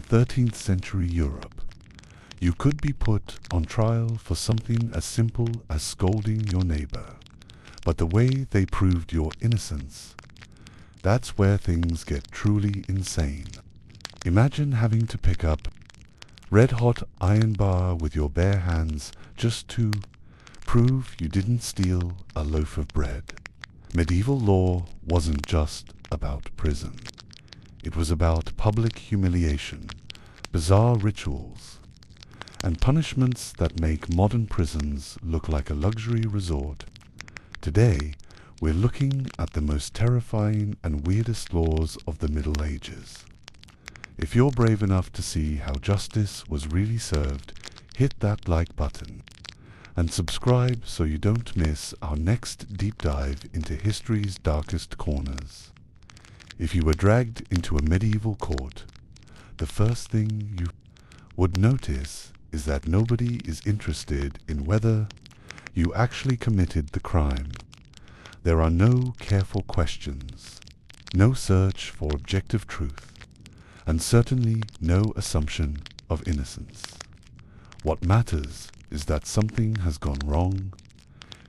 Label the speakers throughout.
Speaker 1: 13th century Europe, you could be put on trial for something as simple as scolding your neighbor. But the way they proved your innocence, that's where things get truly insane. Imagine having to pick up red-hot iron bar with your bare hands just to prove you didn't steal a loaf of bread. Medieval law wasn't just about prison. It was about public humiliation, bizarre rituals, and punishments that make modern prisons look like a luxury resort. Today, we're looking at the most terrifying and weirdest laws of the Middle Ages. If you're brave enough to see how justice was really served, hit that like button and subscribe so you don't miss our next deep dive into history's darkest corners. If you were dragged into a medieval court, the first thing you would notice is that nobody is interested in whether you actually committed the crime. There are no careful questions, no search for objective truth, and certainly no assumption of innocence. What matters is that something has gone wrong,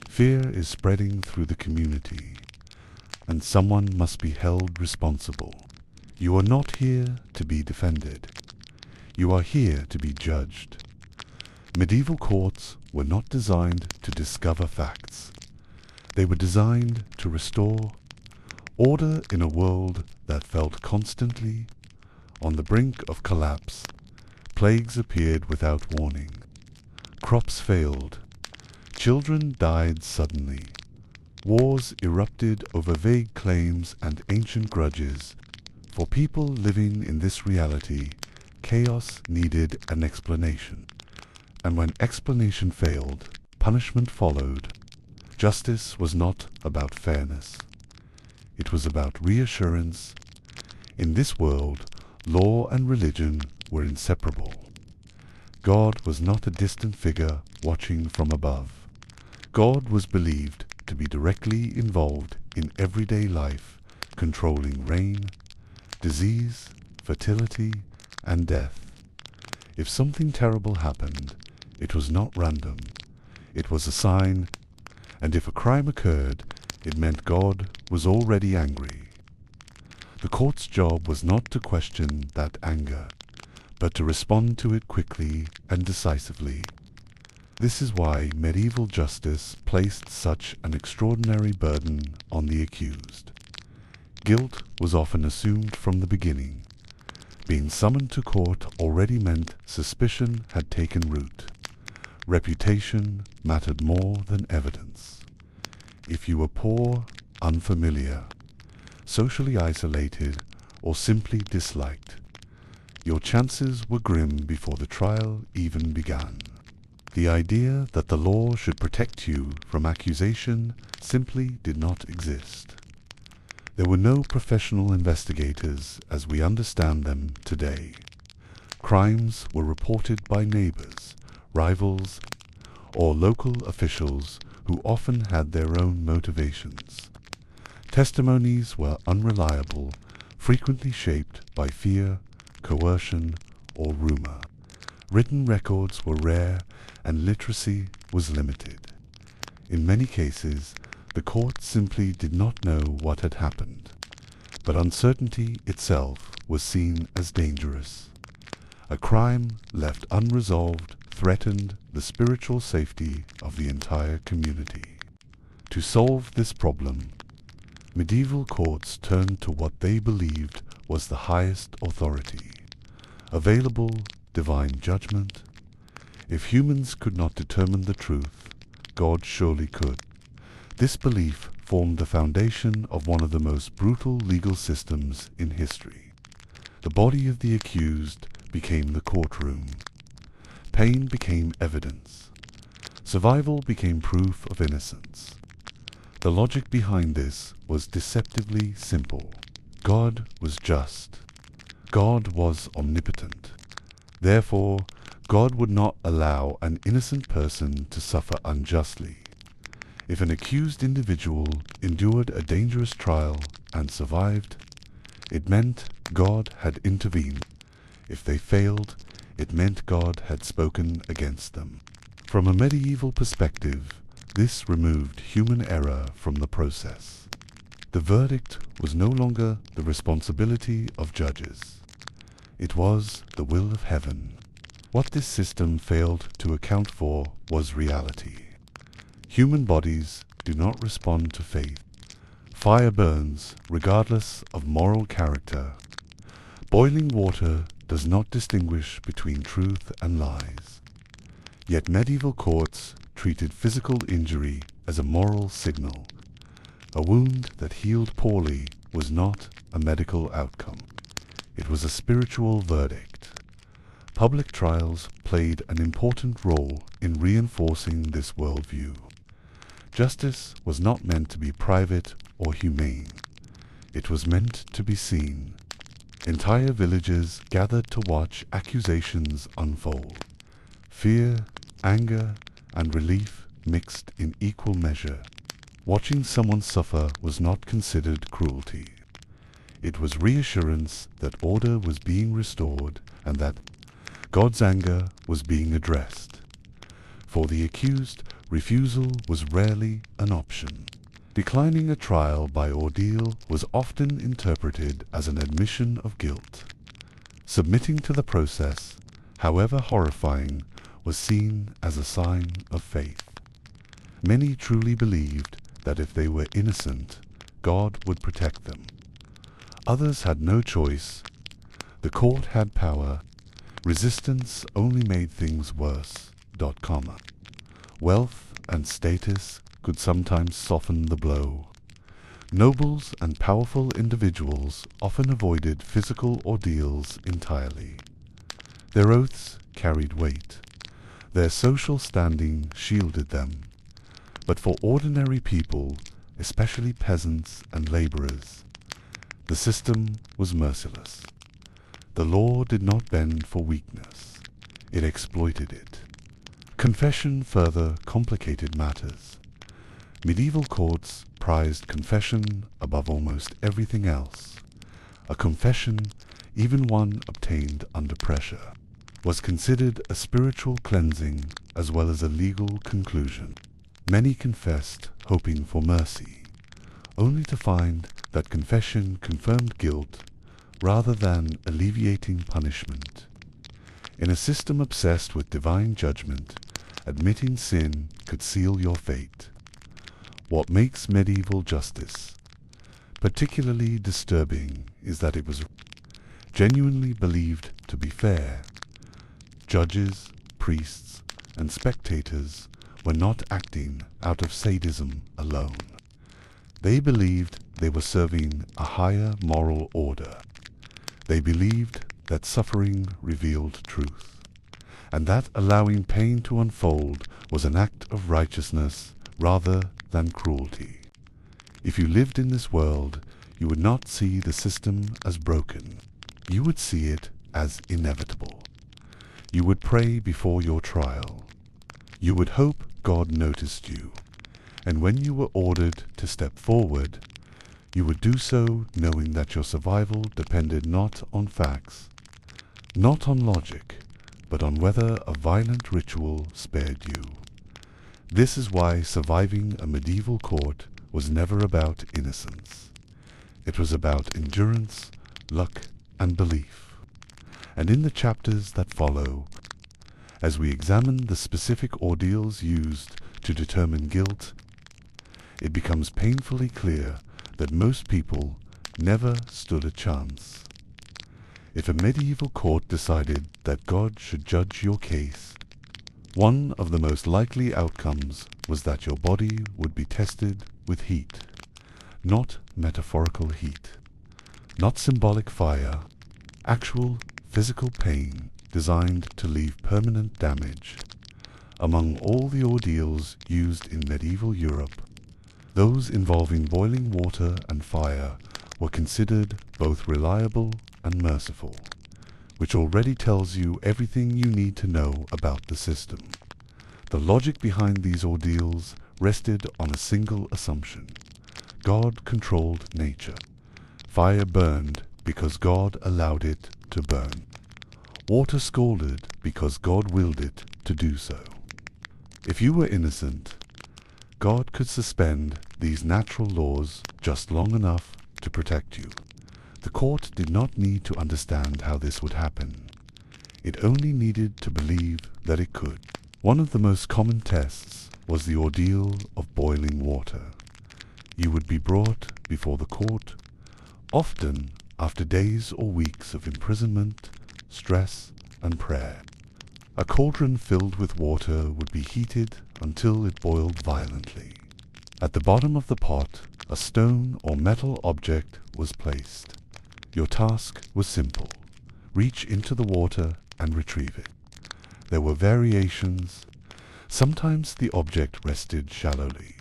Speaker 1: fear is spreading through the community, and someone must be held responsible. You are not here to be defended. You are here to be judged. Medieval courts were not designed to discover facts. They were designed to restore order in a world that felt constantly on the brink of collapse. Plagues appeared without warning. Crops failed. Children died suddenly. Wars erupted over vague claims and ancient grudges. For people living in this reality, chaos needed an explanation. And when explanation failed, punishment followed. Justice was not about fairness. It was about reassurance. In this world, law and religion were inseparable. God was not a distant figure watching from above. God was believed to be directly involved in everyday life, controlling rain, disease, fertility, and death. If something terrible happened, it was not random. It was a sign, and if a crime occurred, it meant God was already angry. The court's job was not to question that anger, but to respond to it quickly and decisively. This is why medieval justice placed such an extraordinary burden on the accused. Guilt was often assumed from the beginning. Being summoned to court already meant suspicion had taken root. Reputation mattered more than evidence. If you were poor, unfamiliar, socially isolated, or simply disliked, your chances were grim before the trial even began. The idea that the law should protect you from accusation simply did not exist. There were no professional investigators as we understand them today. Crimes were reported by neighbors, rivals, or local officials who often had their own motivations. Testimonies were unreliable, frequently shaped by fear, coercion, or rumor. Written records were rare and literacy was limited. In many cases, the court simply did not know what had happened, but uncertainty itself was seen as dangerous. A crime left unresolved threatened the spiritual safety of the entire community. To solve this problem, medieval courts turned to what they believed was the highest authority, available divine judgment. If humans could not determine the truth, God surely could. This belief formed the foundation of one of the most brutal legal systems in history. The body of the accused became the courtroom. Pain became evidence. Survival became proof of innocence. The logic behind this was deceptively simple. God was just. God was omnipotent. Therefore, God would not allow an innocent person to suffer unjustly. If an accused individual endured a dangerous trial and survived, it meant God had intervened. If they failed, it meant God had spoken against them. From a medieval perspective, this removed human error from the process. The verdict was no longer the responsibility of judges. It was the will of heaven. What this system failed to account for was reality. Human bodies do not respond to faith. Fire burns regardless of moral character. Boiling water does not distinguish between truth and lies. Yet medieval courts treated physical injury as a moral signal. A wound that healed poorly was not a medical outcome. It was a spiritual verdict. Public trials played an important role in reinforcing this worldview. Justice was not meant to be private or humane. It was meant to be seen. Entire villages gathered to watch accusations unfold. Fear, anger, and relief mixed in equal measure. Watching someone suffer was not considered cruelty. It was reassurance that order was being restored and that God's anger was being addressed. For the accused, refusal was rarely an option. Declining a trial by ordeal was often interpreted as an admission of guilt. Submitting to the process, however horrifying, was seen as a sign of faith. Many truly believed that if they were innocent, God would protect them. Others had no choice. The court had power. Resistance only made things worse. Wealth and status could sometimes soften the blow. Nobles and powerful individuals often avoided physical ordeals entirely. Their oaths carried weight. Their social standing shielded them. But for ordinary people, especially peasants and laborers, the system was merciless. The law did not bend for weakness. It exploited it. Confession further complicated matters. Medieval courts prized confession above almost everything else. A confession, even one obtained under pressure, was considered a spiritual cleansing as well as a legal conclusion. Many confessed, hoping for mercy, only to find that confession confirmed guilt rather than alleviating punishment. In a system obsessed with divine judgment, admitting sin could seal your fate. What makes medieval justice particularly disturbing is that it was genuinely believed to be fair. Judges, priests, and spectators were not acting out of sadism alone. They believed they were serving a higher moral order. They believed that suffering revealed truth, and that allowing pain to unfold was an act of righteousness rather than cruelty. If you lived in this world, you would not see the system as broken. You would see it as inevitable. You would pray before your trial. You would hope God noticed you, and when you were ordered to step forward, you would do so knowing that your survival depended not on facts, not on logic, but on whether a violent ritual spared you. This is why surviving a medieval court was never about innocence. It was about endurance, luck, and belief. And in the chapters that follow, as we examine the specific ordeals used to determine guilt, it becomes painfully clear that most people never stood a chance. If a medieval court decided that God should judge your case, one of the most likely outcomes was that your body would be tested with heat, not metaphorical heat, not symbolic fire, actual physical pain designed to leave permanent damage. Among all the ordeals used in medieval Europe, those involving boiling water and fire were considered both reliable and merciful, which already tells you everything you need to know about the system. The logic behind these ordeals rested on a single assumption. God controlled nature. Fire burned because God allowed it to burn. Water scalded because God willed it to do so. If you were innocent, God could suspend these natural laws just long enough to protect you. The court did not need to understand how this would happen. It only needed to believe that it could. One of the most common tests was the ordeal of boiling water. You would be brought before the court, often after days or weeks of imprisonment, stress, and prayer. A cauldron filled with water would be heated until it boiled violently. At the bottom of the pot, a stone or metal object was placed. Your task was simple. Reach into the water and retrieve it. There were variations. Sometimes the object rested shallowly.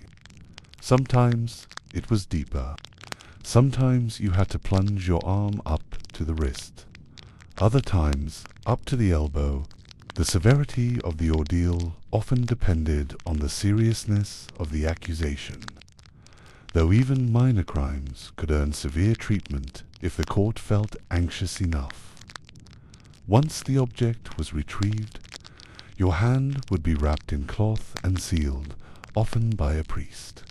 Speaker 1: Sometimes it was deeper. Sometimes you had to plunge your arm up to the wrist. Other times, up to the elbow. The severity of the ordeal often depended on the seriousness of the accusation, though even minor crimes could earn severe treatment if the court felt anxious enough. Once the object was retrieved, your hand would be wrapped in cloth and sealed, often by a priest.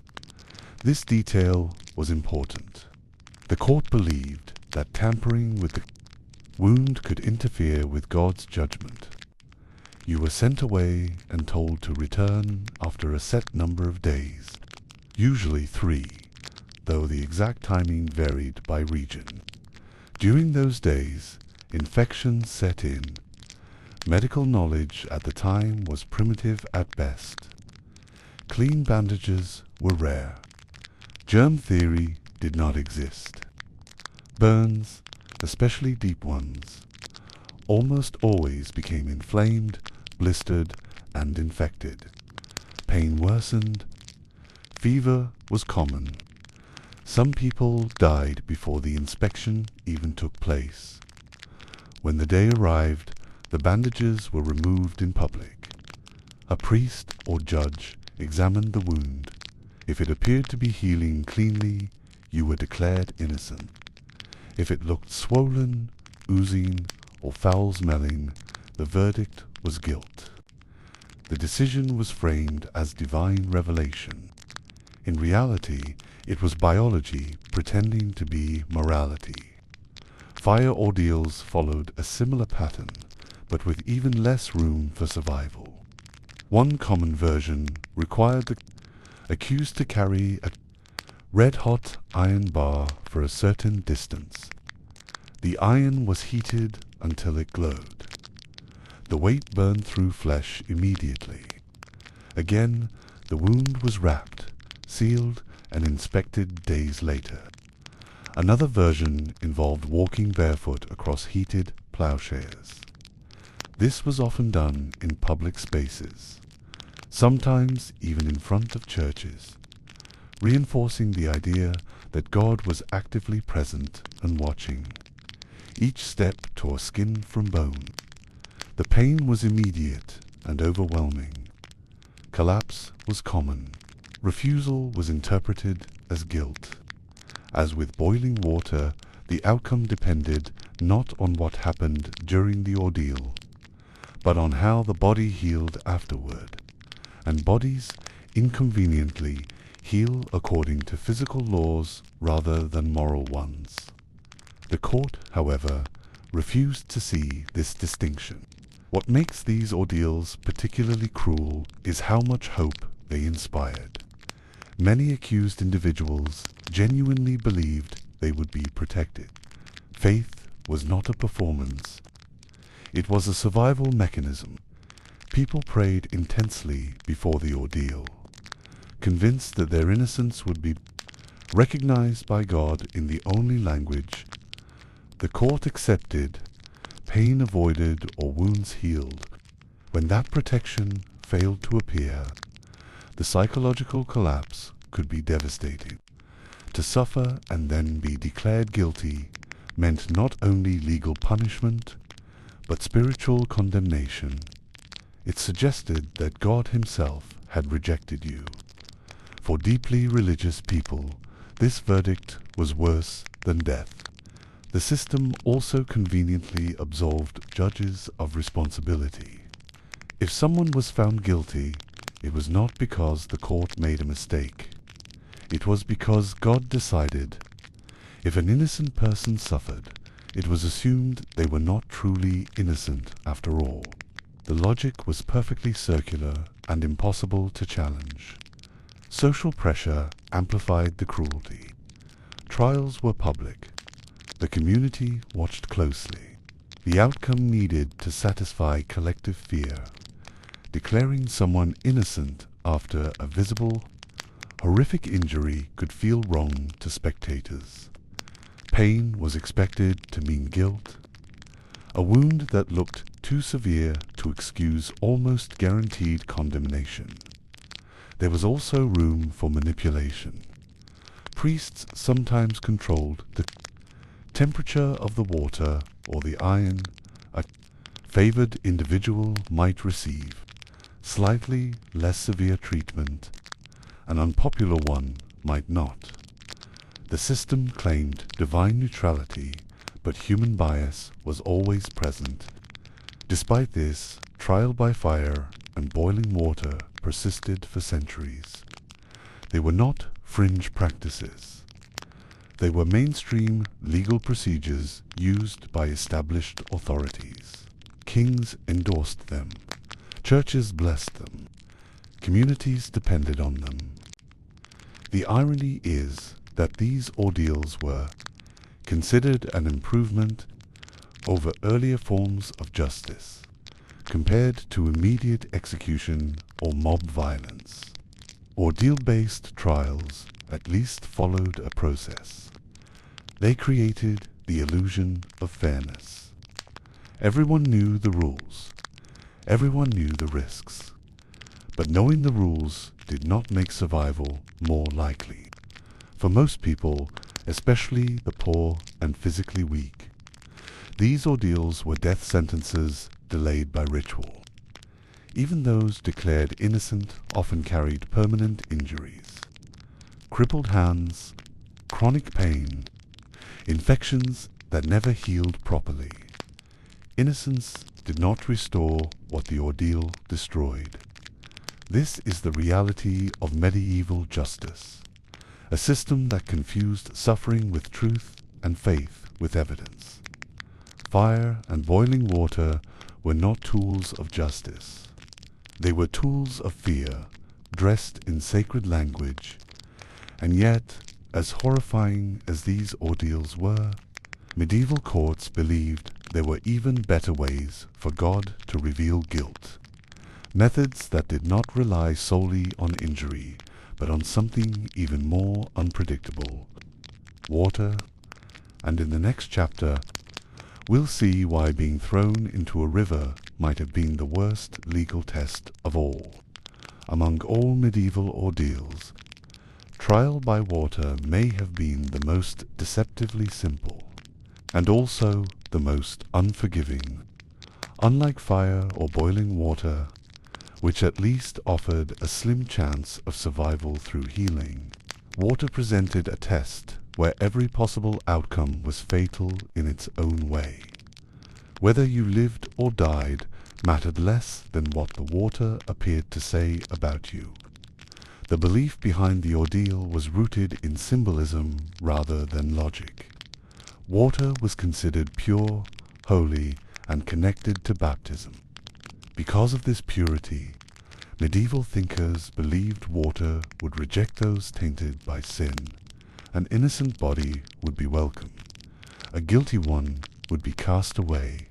Speaker 1: This detail was important. The court believed that tampering with the wound could interfere with God's judgment. You were sent away and told to return after a set number of days, usually 3, though the exact timing varied by region. During those days, infections set in. Medical knowledge at the time was primitive at best. Clean bandages were rare. Germ theory did not exist. Burns, especially deep ones, almost always became inflamed, blistered, and infected. Pain worsened. Fever was common. Some people died before the inspection even took place. When the day arrived, the bandages were removed in public. A priest or judge examined the wound. If it appeared to be healing cleanly, you were declared innocent. If it looked swollen, oozing, or foul-smelling, the verdict was guilt. The decision was framed as divine revelation. In reality, it was biology pretending to be morality. Fire ordeals followed a similar pattern, but with even less room for survival. One common version required the accused to carry a red-hot iron bar for a certain distance. The iron was heated until it glowed. The weight burned through flesh immediately. Again, the wound was wrapped, sealed, and inspected days later. Another version involved walking barefoot across heated plowshares. This was often done in public spaces, sometimes even in front of churches, reinforcing the idea that God was actively present and watching. Each step tore skin from bone. The pain was immediate and overwhelming. Collapse was common. Refusal was interpreted as guilt. As with boiling water, the outcome depended not on what happened during the ordeal, but on how the body healed afterward. And bodies, inconveniently, heal according to physical laws rather than moral ones. The court, however, refused to see this distinction. What makes these ordeals particularly cruel is how much hope they inspired. Many accused individuals genuinely believed they would be protected. Faith was not a performance. It was a survival mechanism. People prayed intensely before the ordeal, convinced that their innocence would be recognized by God in the only language the court accepted, pain avoided, or wounds healed. When that protection failed to appear, the psychological collapse could be devastating. To suffer and then be declared guilty meant not only legal punishment, but spiritual condemnation. It suggested that God himself had rejected you. For deeply religious people, this verdict was worse than death. The system also conveniently absolved judges of responsibility. If someone was found guilty, it was not because the court made a mistake. It was because God decided. If an innocent person suffered, it was assumed they were not truly innocent after all. The logic was perfectly circular and impossible to challenge. Social pressure amplified the cruelty. Trials were public. The community watched closely. The outcome needed to satisfy collective fear. Declaring someone innocent after a visible, horrific injury could feel wrong to spectators. Pain was expected to mean guilt. A wound that looked too severe to excuse almost guaranteed condemnation. There was also room for manipulation. Priests sometimes controlled the temperature of the water or the iron. A favored individual might receive slightly less severe treatment. An unpopular one might not. The system claimed divine neutrality, but human bias was always present. Despite this, trial by fire and boiling water persisted for centuries. They were not fringe practices. They were mainstream legal procedures used by established authorities. Kings endorsed them. Churches blessed them. Communities depended on them. The irony is that these ordeals were considered an improvement over earlier forms of justice, compared to immediate execution or mob violence. Ordeal-based trials at least followed a process. They created the illusion of fairness. Everyone knew the rules. Everyone knew the risks. But knowing the rules did not make survival more likely. For most people, especially the poor and physically weak, these ordeals were death sentences delayed by ritual. Even those declared innocent often carried permanent injuries. Crippled hands, chronic pain, infections that never healed properly. Innocence did not restore what the ordeal destroyed. This is the reality of medieval justice, a system that confused suffering with truth and faith with evidence. Fire and boiling water were not tools of justice. They were tools of fear, dressed in sacred language. And yet, as horrifying as these ordeals were, medieval courts believed there were even better ways for God to reveal guilt. Methods that did not rely solely on injury, but on something even more unpredictable: water. And in the next chapter, we'll see why being thrown into a river might have been the worst legal test of all. Among all medieval ordeals, trial by water may have been the most deceptively simple, and also the most unforgiving. Unlike fire or boiling water, which at least offered a slim chance of survival through healing, water presented a test where every possible outcome was fatal in its own way. Whether you lived or died mattered less than what the water appeared to say about you. The belief behind the ordeal was rooted in symbolism rather than logic. Water was considered pure, holy, and connected to baptism. Because of this purity, medieval thinkers believed water would reject those tainted by sin. An innocent body would be welcome. A guilty one would be cast away.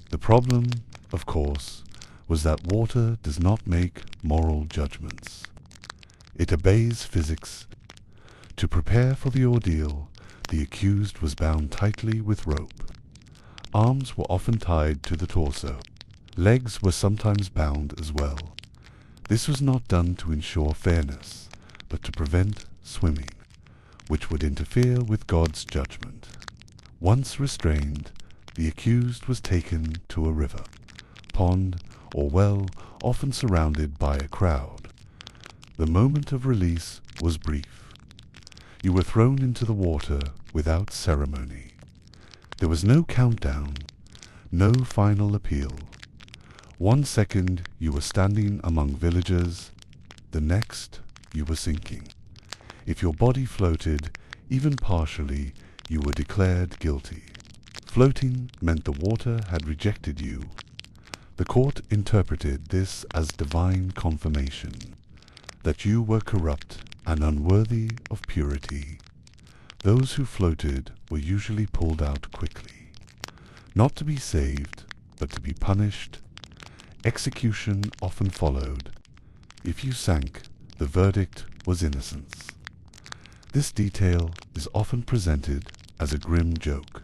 Speaker 1: The problem, of course, was that water does not make moral judgments. It obeys physics. To prepare for the ordeal, the accused was bound tightly with rope. Arms were often tied to the torso. Legs were sometimes bound as well. This was not done to ensure fairness, but to prevent swimming, which would interfere with God's judgment. Once restrained, the accused was taken to a river, pond, or well, often surrounded by a crowd. The moment of release was brief. You were thrown into the water without ceremony. There was no countdown, no final appeal. 1 second you were standing among villagers, the next you were sinking. If your body floated, even partially, you were declared guilty. Floating meant the water had rejected you. The court interpreted this as divine confirmation, that you were corrupt and unworthy of purity. Those who floated were usually pulled out quickly, not to be saved, but to be punished. Execution often followed. If you sank, the verdict was innocence. This detail is often presented as a grim joke,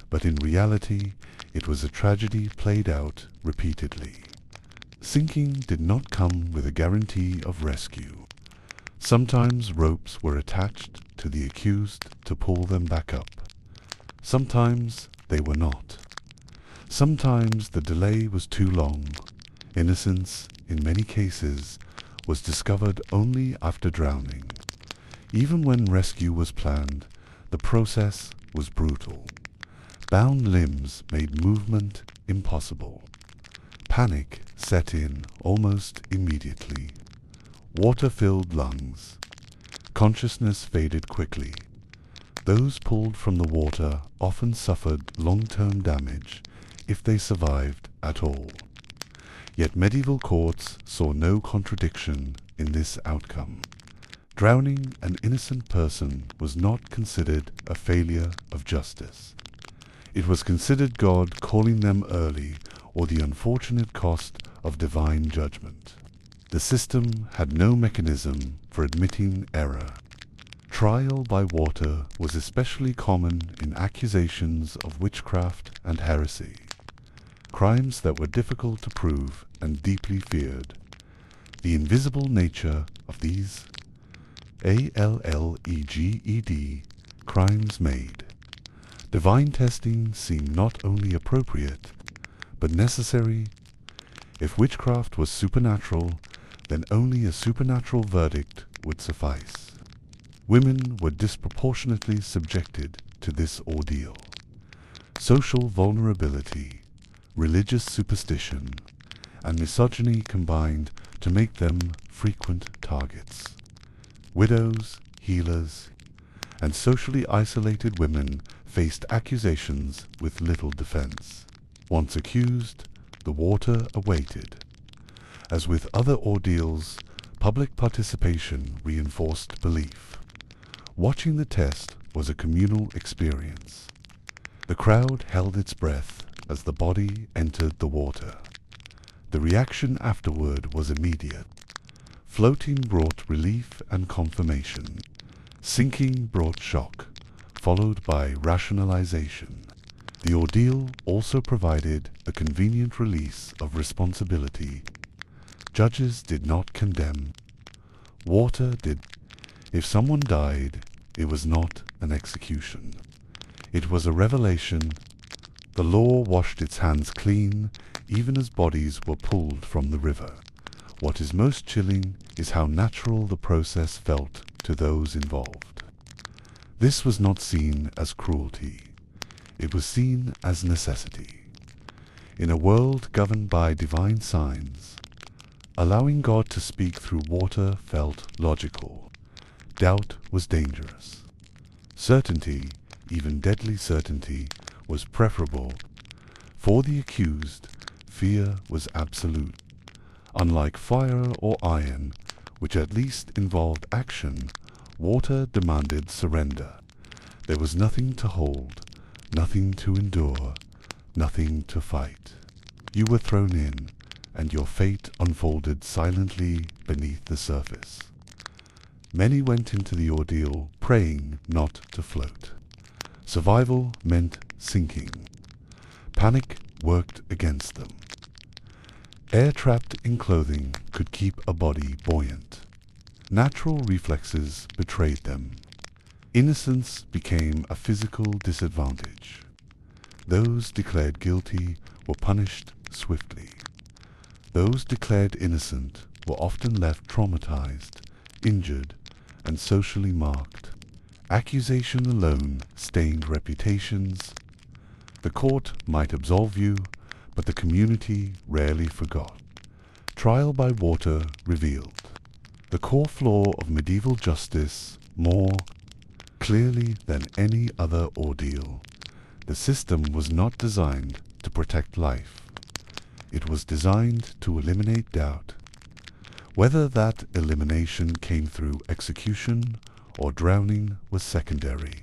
Speaker 1: but in reality it was a tragedy played out repeatedly. Sinking did not come with a guarantee of rescue. Sometimes ropes were attached to the accused to pull them back up. Sometimes they were not. Sometimes the delay was too long. Innocence, in many cases, was discovered only after drowning. Even when rescue was planned, the process was brutal. Bound limbs made movement impossible. Panic set in almost immediately. Water-filled lungs. Consciousness faded quickly. Those pulled from the water often suffered long-term damage if they survived at all. Yet medieval courts saw no contradiction in this outcome. Drowning an innocent person was not considered a failure of justice. It was considered God calling them early, or the unfortunate cost of divine judgment. The system had no mechanism for admitting error. Trial by water was especially common in accusations of witchcraft and heresy, crimes that were difficult to prove and deeply feared. The invisible nature of these alleged crimes made divine testing seemed not only appropriate, but necessary. If witchcraft was supernatural, then only a supernatural verdict would suffice. Women were disproportionately subjected to this ordeal. Social vulnerability, religious superstition, and misogyny combined to make them frequent targets. Widows, healers, and socially isolated women faced accusations with little defense. Once accused, the water awaited. As with other ordeals, public participation reinforced belief. Watching the test was a communal experience. The crowd held its breath as the body entered the water. The reaction afterward was immediate. Floating brought relief and confirmation. Sinking brought shock, followed by rationalization. The ordeal also provided a convenient release of responsibility. Judges did not condemn. Water did. If someone died, it was not an execution. It was a revelation. The law washed its hands clean, even as bodies were pulled from the river. What is most chilling is how natural the process felt to those involved. This was not seen as cruelty. It was seen as necessity. In a world governed by divine signs, allowing God to speak through water felt logical. Doubt was dangerous. Certainty, even deadly certainty, was preferable. For the accused, fear was absolute. Unlike fire or iron, which at least involved action, water demanded surrender. There was nothing to hold, nothing to endure, nothing to fight. You were thrown in, and your fate unfolded silently beneath the surface. Many went into the ordeal praying not to float. Survival meant sinking. Panic worked against them. Air trapped in clothing could keep a body buoyant. Natural reflexes betrayed them. Innocence became a physical disadvantage. Those declared guilty were punished swiftly. Those declared innocent were often left traumatized, injured, and socially marked. Accusation alone stained reputations. The court might absolve you, but the community rarely forgot. Trial by water revealed the core flaw of medieval justice more clearly than any other ordeal. The system was not designed to protect life. It was designed to eliminate doubt. Whether that elimination came through execution or drowning was secondary.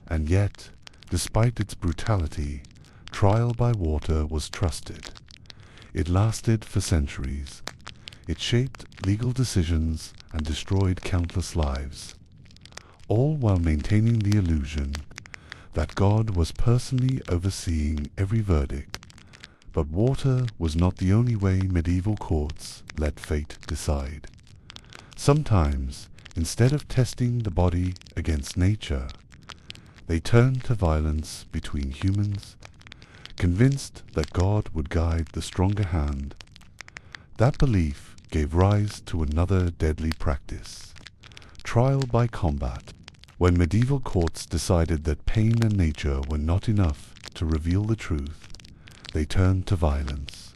Speaker 1: And yet, despite its brutality, trial by water was trusted. It lasted for centuries. It shaped legal decisions and destroyed countless lives, all while maintaining the illusion that God was personally overseeing every verdict. But water was not the only way medieval courts let fate decide. Sometimes, instead of testing the body against nature, they turned to violence between humans, convinced that God would guide the stronger hand. That belief gave rise to another deadly practice, trial by combat. When medieval courts decided that pain and nature were not enough to reveal the truth, they turned to violence.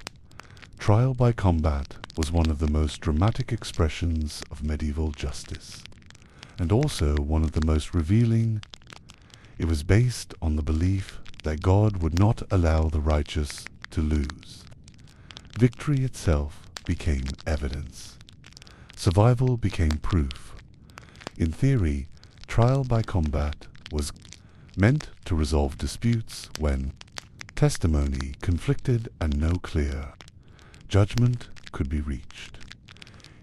Speaker 1: Trial by combat was one of the most dramatic expressions of medieval justice, and also one of the most revealing. It was based on the belief that God would not allow the righteous to lose. Victory itself became evidence. Survival became proof. In theory, trial by combat was meant to resolve disputes when testimony conflicted and no clear judgment could be reached.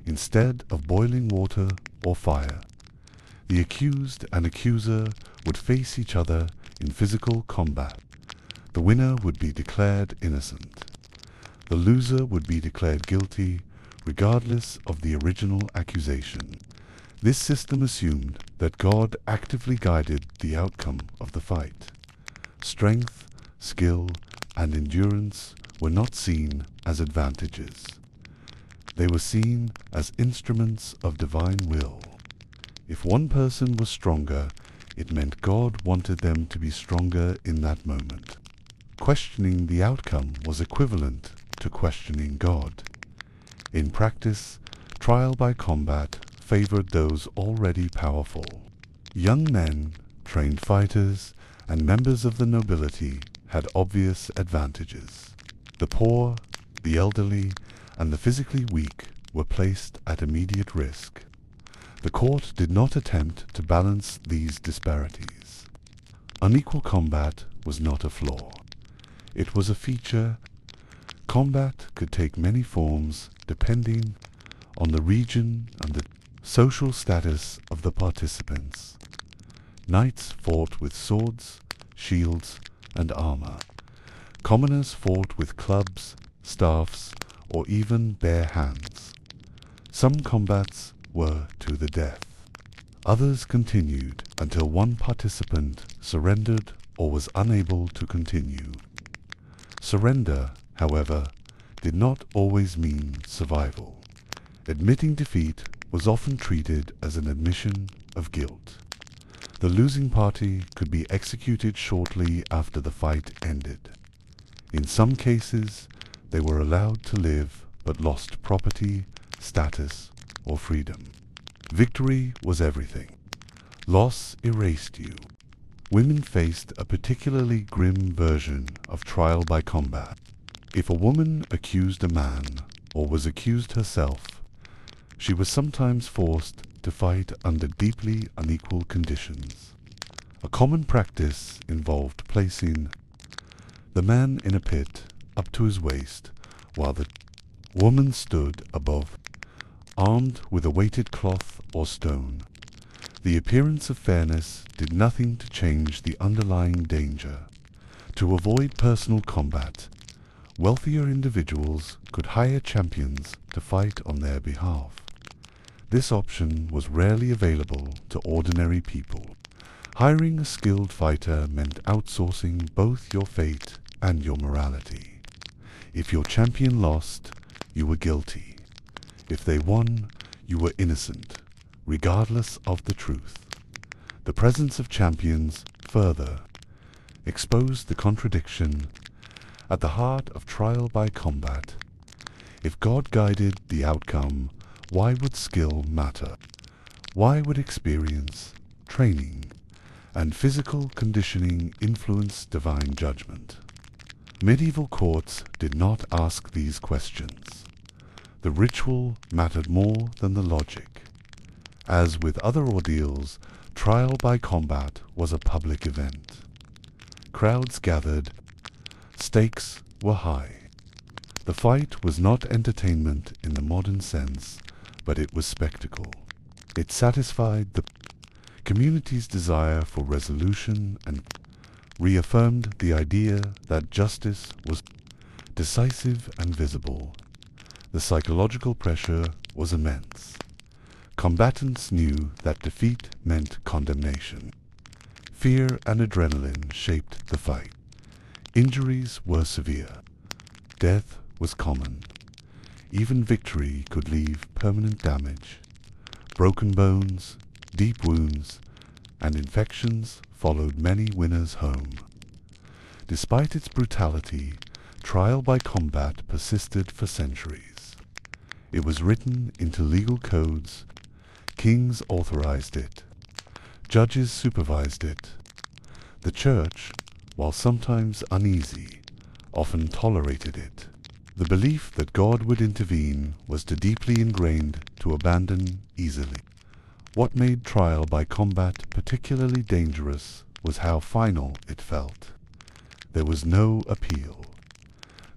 Speaker 1: Instead of boiling water or fire, the accused and accuser would face each other in physical combat. The winner would be declared innocent. The loser would be declared guilty, regardless of the original accusation. This system assumed that God actively guided the outcome of the fight. Strength, skill, and endurance were not seen as advantages. They were seen as instruments of divine will. If one person was stronger, it meant God wanted them to be stronger in that moment. Questioning the outcome was equivalent to questioning God. In practice, trial by combat favored those already powerful. Young men, trained fighters, and members of the nobility had obvious advantages. The poor, the elderly, and the physically weak were placed at immediate risk. The court did not attempt to balance these disparities. Unequal combat was not a flaw. It was a feature. Combat could take many forms depending on the region and the social status of the participants. Knights fought with swords, shields, and armor. Commoners fought with clubs, staffs, or even bare hands. Some combats were to the death. Others continued until one participant surrendered or was unable to continue. Surrender, however, did not always mean survival. Admitting defeat was often treated as an admission of guilt. The losing party could be executed shortly after the fight ended. In some cases, they were allowed to live but lost property, status, or freedom. Victory was everything. Loss erased you. Women faced a particularly grim version of trial by combat. If a woman accused a man, or was accused herself, she was sometimes forced to fight under deeply unequal conditions. A common practice involved placing the man in a pit up to his waist, while the woman stood above, armed with a weighted cloth or stone. The appearance of fairness did nothing to change the underlying danger. To avoid personal combat, wealthier individuals could hire champions to fight on their behalf. This option was rarely available to ordinary people. Hiring a skilled fighter meant outsourcing both your fate and your morality. If your champion lost, you were guilty. If they won, you were innocent, regardless of the truth. The presence of champions further exposed the contradiction at the heart of trial by combat. If God guided the outcome, why would skill matter? Why would experience, training, and physical conditioning influence divine judgment? Medieval courts did not ask these questions. The ritual mattered more than the logic. As with other ordeals, trial by combat was a public event. Crowds gathered. Stakes were high. The fight was not entertainment in the modern sense, but it was spectacle. It satisfied the community's desire for resolution and reaffirmed the idea that justice was decisive and visible. The psychological pressure was immense. Combatants knew that defeat meant condemnation. Fear and adrenaline shaped the fight. Injuries were severe. Death was common. Even victory could leave permanent damage. Broken bones, deep wounds, and infections followed many winners home. Despite its brutality, trial by combat persisted for centuries. It was written into legal codes. Kings authorized it. Judges supervised it. The Church, while sometimes uneasy, often tolerated it. The belief that God would intervene was too deeply ingrained to abandon easily. What made trial by combat particularly dangerous was how final it felt. There was no appeal,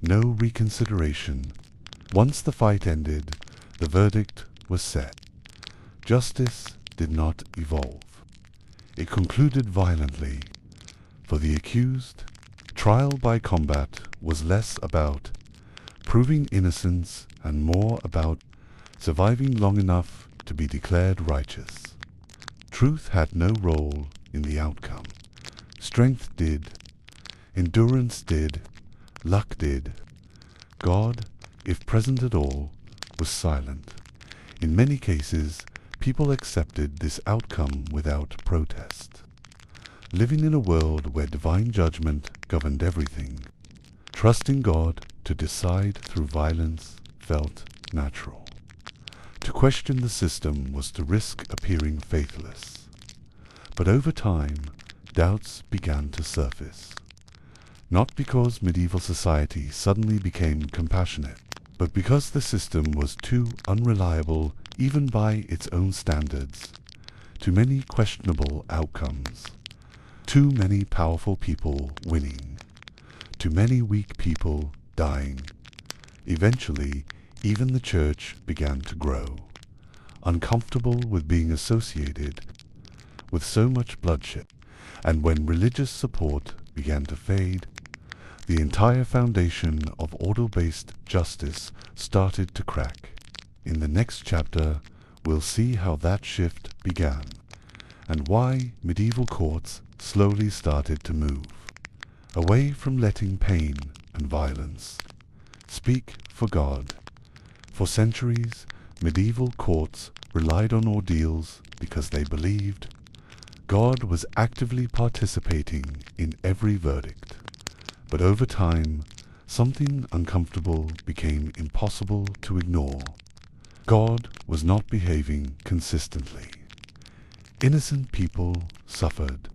Speaker 1: no reconsideration. Once the fight ended, the verdict was set. Justice did not evolve. It concluded violently. For the accused, trial by combat was less about proving innocence and more about surviving long enough to be declared righteous. Truth had no role in the outcome. Strength did, endurance did, luck did. God, if present at all, was silent. In many cases, people accepted this outcome without protest. Living in a world where divine judgment governed everything, trusting God to decide through violence felt natural. To question the system was to risk appearing faithless. But over time, doubts began to surface. Not because medieval society suddenly became compassionate, but because the system was too unreliable even by its own standards. Too many questionable outcomes. Too many powerful people winning. Too many weak people dying. Eventually, even the Church began to grow, uncomfortable with being associated with so much bloodshed, and when religious support began to fade, the entire foundation of order-based justice started to crack. In the next chapter, we'll see how that shift began, and why medieval courts slowly started to move, away from letting pain and violence speak for God. For centuries, medieval courts relied on ordeals because they believed God was actively participating in every verdict. But over time, something uncomfortable became impossible to ignore. God was not behaving consistently. Innocent people suffered.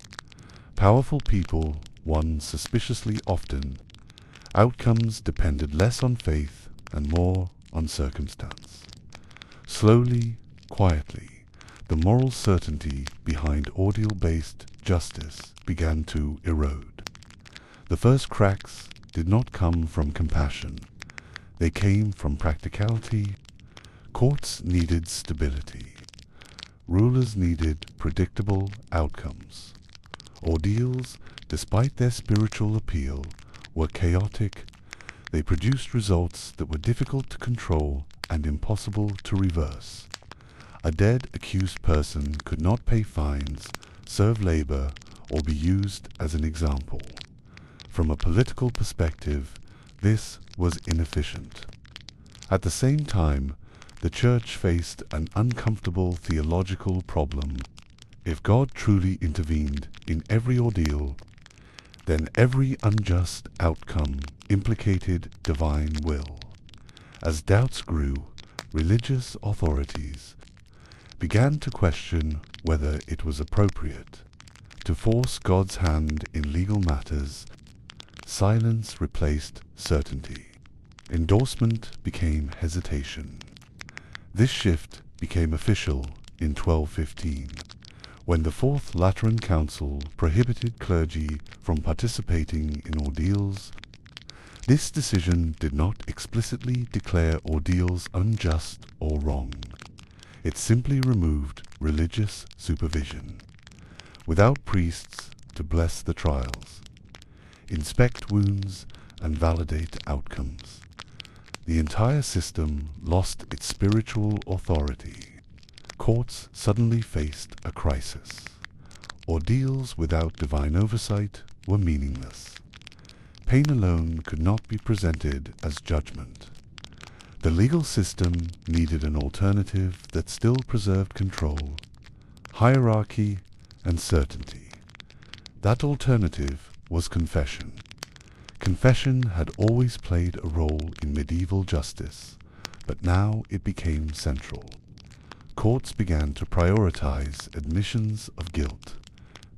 Speaker 1: Powerful people won suspiciously often. Outcomes depended less on faith and more on circumstance. Slowly, quietly, the moral certainty behind ordeal-based justice began to erode. The first cracks did not come from compassion. They came from practicality. Courts needed stability. Rulers needed predictable outcomes. Ordeals, despite their spiritual appeal, were chaotic. They produced results that were difficult to control and impossible to reverse. A dead accused person could not pay fines, serve labor, or be used as an example. From a political perspective, this was inefficient. At the same time, the Church faced an uncomfortable theological problem. If God truly intervened in every ordeal, then every unjust outcome implicated divine will. As doubts grew, religious authorities began to question whether it was appropriate to force God's hand in legal matters. Silence replaced certainty. Endorsement became hesitation. This shift became official in 1215, when the Fourth Lateran Council prohibited clergy from participating in ordeals. This decision did not explicitly declare ordeals unjust or wrong. It simply removed religious supervision. Without priests to bless the trials, inspect wounds, and validate outcomes, the entire system lost its spiritual authority. Courts suddenly faced a crisis. Ordeals without divine oversight were meaningless. Pain alone could not be presented as judgment. The legal system needed an alternative that still preserved control, hierarchy, and certainty. That alternative was confession. Confession had always played a role in medieval justice, but now it became central. Courts began to prioritize admissions of guilt,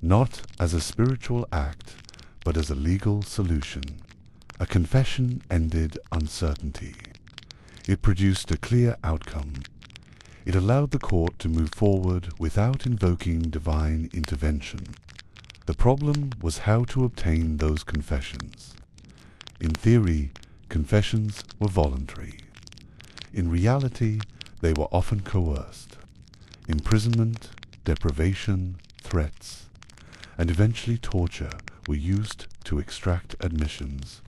Speaker 1: not as a spiritual act, but as a legal solution. A confession ended uncertainty. It produced a clear outcome. It allowed the court to move forward without invoking divine intervention. The problem was how to obtain those confessions. In theory, confessions were voluntary. In reality, they were often coerced. Imprisonment, deprivation, threats, and eventually torture were used to extract admissions.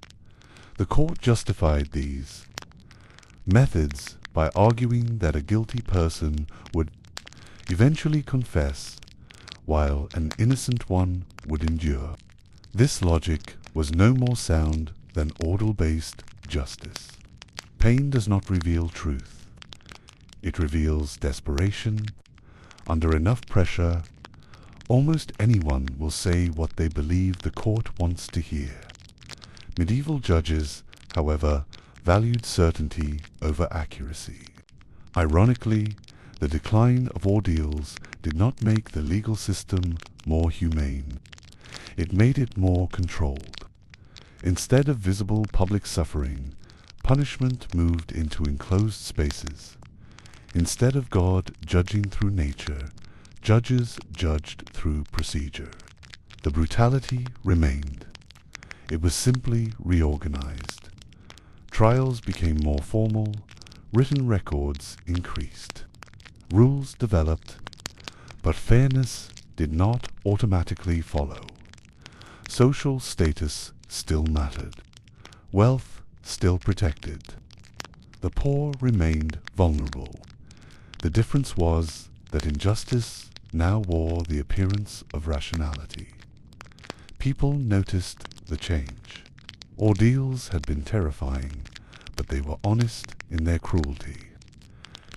Speaker 1: The court justified these methods by arguing that a guilty person would eventually confess, while an innocent one would endure. This logic was no more sound than ordeal-based justice. Pain does not reveal truth. It reveals desperation. Under enough pressure, almost anyone will say what they believe the court wants to hear. Medieval judges, however, valued certainty over accuracy. Ironically, the decline of ordeals did not make the legal system more humane. It made it more controlled. Instead of visible public suffering, punishment moved into enclosed spaces. Instead of God judging through nature, judges judged through procedure. The brutality remained. It was simply reorganized. Trials became more formal, written records increased. Rules developed, but fairness did not automatically follow. Social status still mattered. Wealth still protected. The poor remained vulnerable. The difference was that injustice now wore the appearance of rationality. People noticed the change. Ordeals had been terrifying, but they were honest in their cruelty.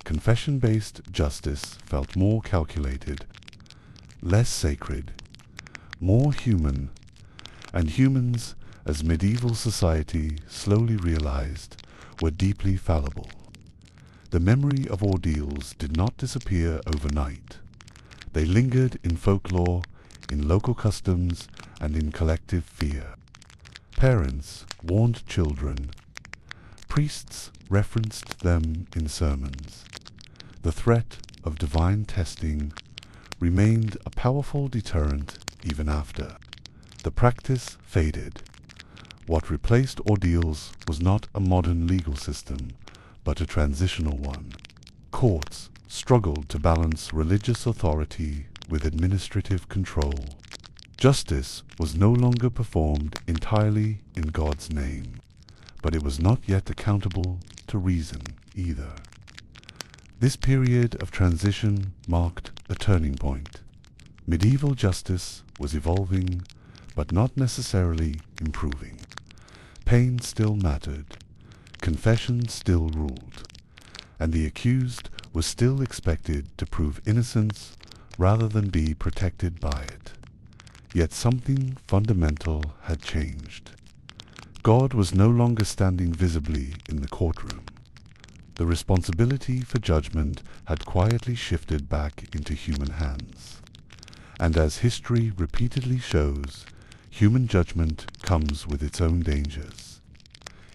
Speaker 1: Confession-based justice felt more calculated, less sacred, more human, and humans, as medieval society slowly realized, were deeply fallible. The memory of ordeals did not disappear overnight. They lingered in folklore, in local customs, and in collective fear. Parents warned children. Priests referenced them in sermons. The threat of divine testing remained a powerful deterrent even after. The practice faded. What replaced ordeals was not a modern legal system, but a transitional one. Courts struggled to balance religious authority with administrative control. Justice was no longer performed entirely in God's name, but it was not yet accountable to reason either. This period of transition marked a turning point. Medieval justice was evolving, but not necessarily improving. Pain still mattered, confession still ruled, and the accused was still expected to prove innocence rather than be protected by it. Yet something fundamental had changed. God was no longer standing visibly in the courtroom. The responsibility for judgment had quietly shifted back into human hands. And as history repeatedly shows, human judgment comes with its own dangers.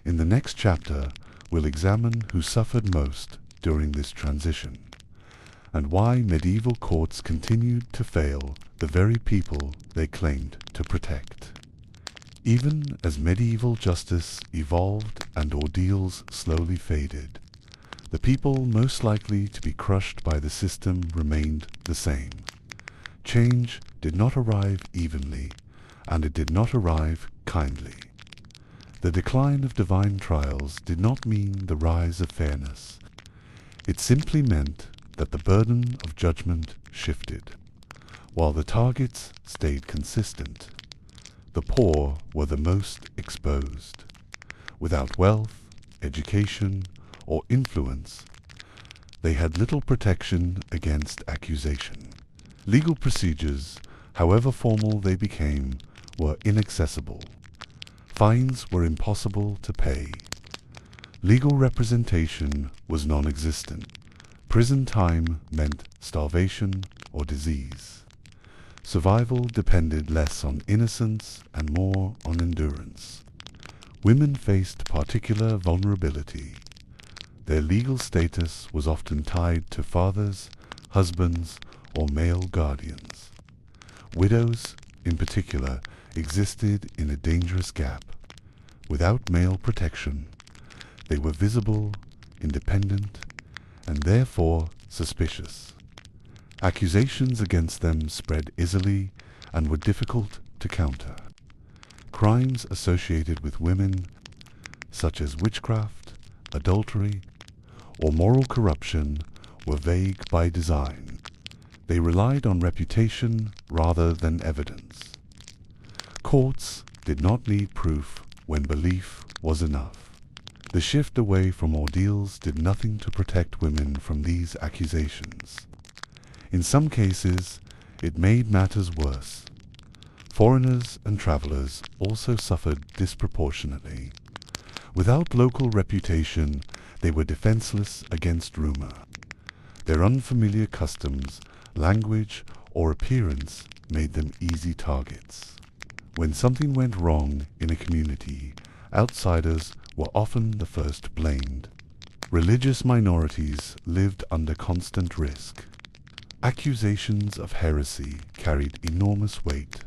Speaker 1: In the next chapter, we'll examine who suffered most during this transition, and why medieval courts continued to fail the very people they claimed to protect. Even as medieval justice evolved and ordeals slowly faded, the people most likely to be crushed by the system remained the same. Change did not arrive evenly, and it did not arrive kindly. The decline of divine trials did not mean the rise of fairness. It simply meant that the burden of judgment shifted. While the targets stayed consistent, the poor were the most exposed. Without wealth, education, or influence, they had little protection against accusation. Legal procedures, however formal they became, were inaccessible. Fines were impossible to pay. Legal representation was non-existent. Prison time meant starvation or disease. Survival depended less on innocence and more on endurance. Women faced particular vulnerability. Their legal status was often tied to fathers, husbands, or male guardians. Widows, in particular, existed in a dangerous gap. Without male protection, they were visible, independent, and therefore suspicious. Accusations against them spread easily and were difficult to counter. Crimes associated with women, such as witchcraft, adultery, or moral corruption, were vague by design. They relied on reputation rather than evidence. Courts did not need proof when belief was enough. The shift away from ordeals did nothing to protect women from these accusations. In some cases, it made matters worse. Foreigners and travelers also suffered disproportionately. Without local reputation, they were defenseless against rumor. Their unfamiliar customs, language, or appearance made them easy targets. When something went wrong in a community, outsiders were often the first blamed. Religious minorities lived under constant risk. Accusations of heresy carried enormous weight.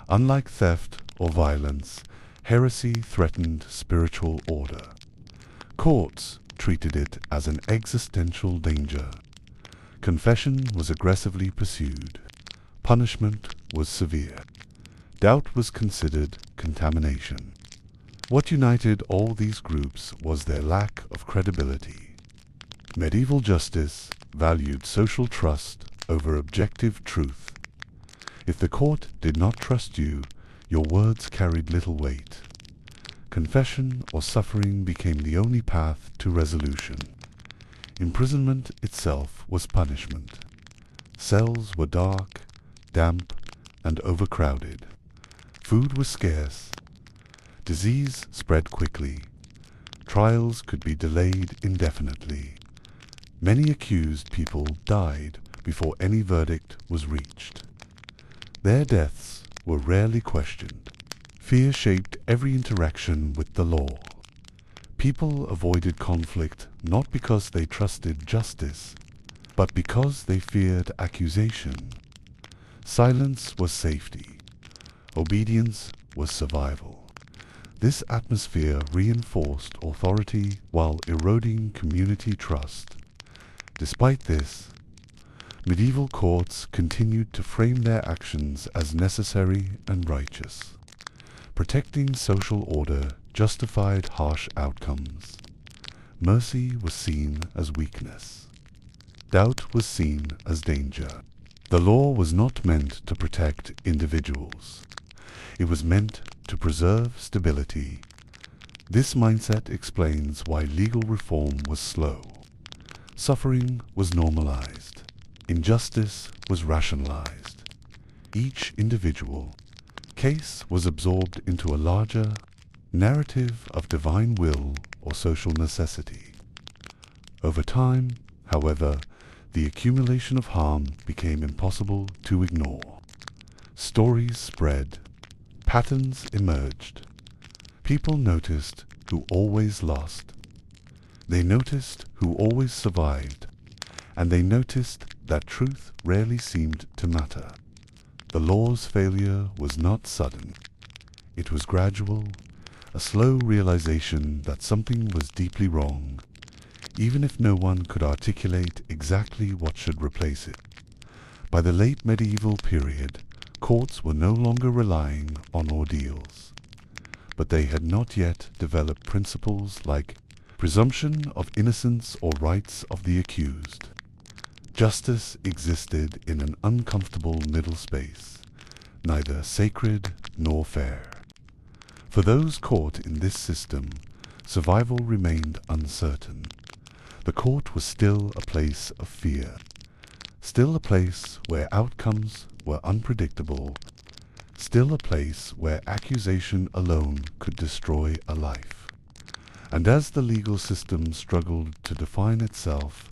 Speaker 1: Unlike theft or violence, heresy threatened spiritual order. Courts treated it as an existential danger. Confession was aggressively pursued. Punishment was severe. Doubt was considered contamination. What united all these groups was their lack of credibility. Medieval justice valued social trust over objective truth. If the court did not trust you, your words carried little weight. Confession or suffering became the only path to resolution. Imprisonment itself was punishment. Cells were dark, damp, and overcrowded. Food was scarce. Disease spread quickly. Trials could be delayed indefinitely. Many accused people died before any verdict was reached. Their deaths were rarely questioned. Fear shaped every interaction with the law. People avoided conflict not because they trusted justice, but because they feared accusation. Silence was safety. Obedience was survival. This atmosphere reinforced authority while eroding community trust. Despite this, medieval courts continued to frame their actions as necessary and righteous. Protecting social order justified harsh outcomes. Mercy was seen as weakness. Doubt was seen as danger. The law was not meant to protect individuals. It was meant to preserve stability. This mindset explains why legal reform was slow. Suffering was normalized. Injustice was rationalized. each individual case was absorbed into a larger narrative of divine will or social necessity. Over time, however, the accumulation of harm became impossible to ignore. Stories spread, patterns emerged. People noticed who always lost. They noticed who always survived, and they noticed that truth rarely seemed to matter. The law's failure was not sudden. It was gradual, a slow realization that something was deeply wrong, even if no one could articulate exactly what should replace it. By the late medieval period, courts were no longer relying on ordeals, but they had not yet developed principles like presumption of innocence or rights of the accused. Justice existed in an uncomfortable middle space, neither sacred nor fair. For those caught in this system, survival remained uncertain. The court was still a place of fear, still a place where outcomes were unpredictable, still a place where accusation alone could destroy a life. And as the legal system struggled to define itself,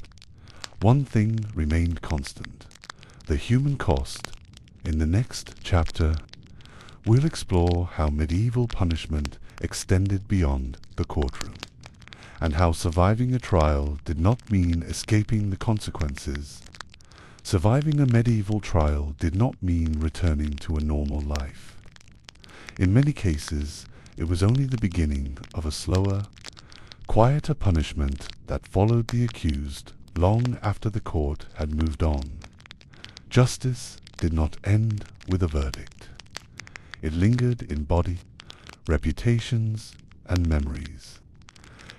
Speaker 1: one thing remained constant: the human cost. In the next chapter, we'll explore how medieval punishment extended beyond the courtroom, and how surviving a trial did not mean escaping the consequences. Surviving a medieval trial did not mean returning to a normal life. In many cases, it was only the beginning of a slower, quieter punishment that followed the accused long after the court had moved on. Justice did not end with a verdict. It lingered in body, reputations, and memories,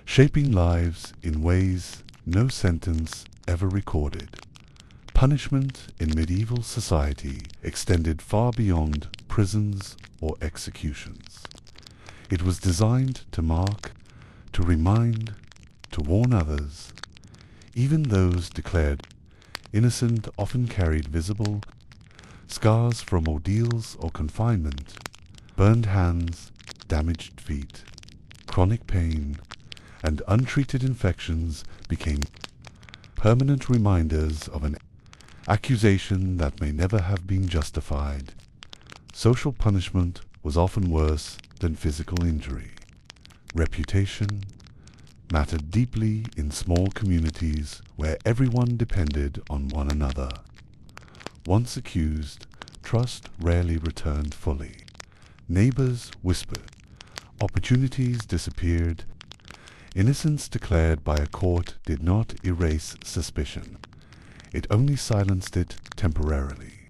Speaker 1: shaping lives in ways no sentence ever recorded. Punishment in medieval society extended far beyond prisons or executions. It was designed to mark, to remind, to warn others. Even those declared innocent often carried visible scars from ordeals or confinement. Burned hands, damaged feet, chronic pain, and untreated infections became permanent reminders of an accusation that may never have been justified. Social punishment was often worse than physical injury. Reputation mattered deeply in small communities where everyone depended on one another. Once accused, trust rarely returned fully. Neighbors whispered. Opportunities disappeared. Innocence declared by a court did not erase suspicion. It only silenced it temporarily.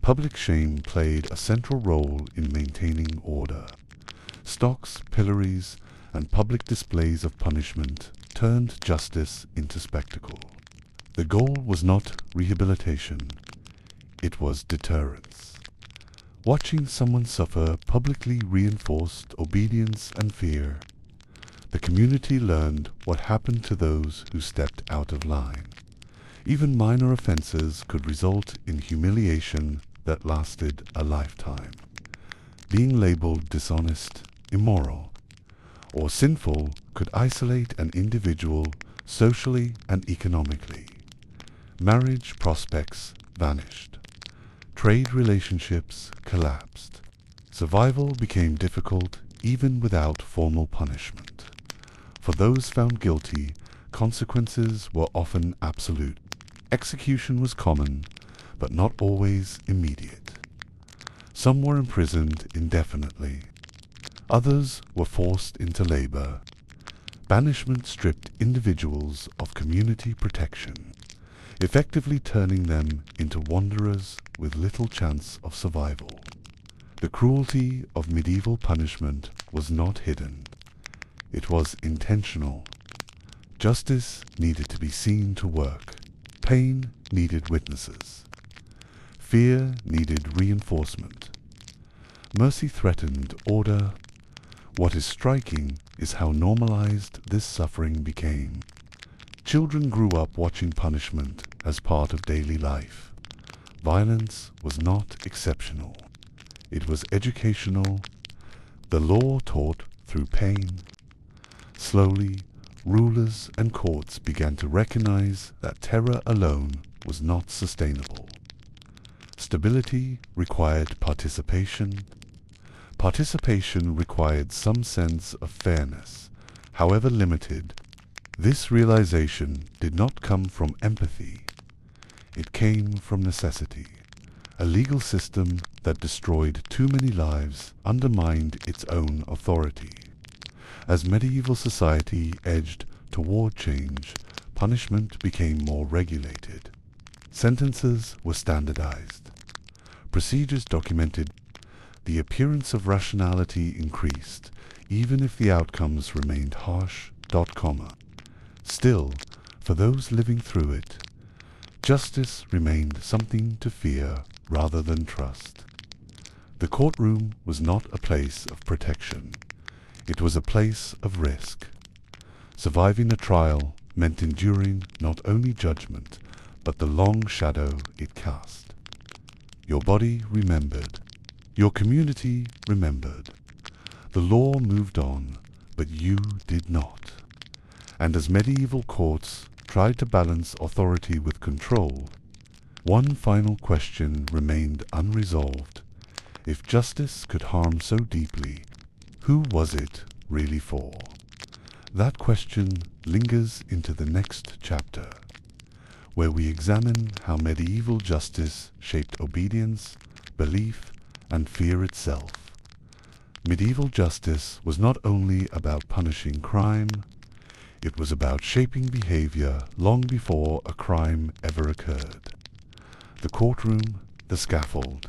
Speaker 1: Public shame played a central role in maintaining order. Stocks, pillories, and public displays of punishment turned justice into spectacle. The goal was not rehabilitation. It was deterrence. Watching someone suffer publicly reinforced obedience and fear. The community learned what happened to those who stepped out of line. Even minor offenses could result in humiliation that lasted a lifetime. Being labeled dishonest, immoral, or sinful could isolate an individual socially and economically. Marriage prospects vanished. Trade relationships collapsed. Survival became difficult even without formal punishment. For those found guilty, consequences were often absolute. Execution was common, but not always immediate. Some were imprisoned indefinitely. Others were forced into labor. Banishment stripped individuals of community protection, effectively turning them into wanderers with little chance of survival. The cruelty of medieval punishment was not hidden. It was intentional. Justice needed to be seen to work. Pain needed witnesses. Fear needed reinforcement. Mercy threatened order. What is striking is how normalized this suffering became. Children grew up watching punishment as part of daily life. Violence was not exceptional. It was educational. The law taught through pain. Slowly, rulers and courts began to recognize that terror alone was not sustainable. Stability required participation. Participation required some sense of fairness, however limited. This realization did not come from empathy. It came from necessity. A legal system that destroyed too many lives undermined its own authority. As medieval society edged toward change, punishment became more regulated. Sentences were standardized. Procedures documented. The appearance of rationality increased, even if the outcomes remained harsh. Still, for those living through it, justice remained something to fear rather than trust. The courtroom was not a place of protection. It was a place of risk. Surviving a trial meant enduring not only judgment, but the long shadow it cast. Your body remembered. Your community remembered. The law moved on, but you did not. And as medieval courts tried to balance authority with control, one final question remained unresolved. If justice could harm so deeply, who was it really for? That question lingers into the next chapter, where we examine how medieval justice shaped obedience, belief, and fear itself. Medieval justice was not only about punishing crime, it was about shaping behavior long before a crime ever occurred. The courtroom, the scaffold,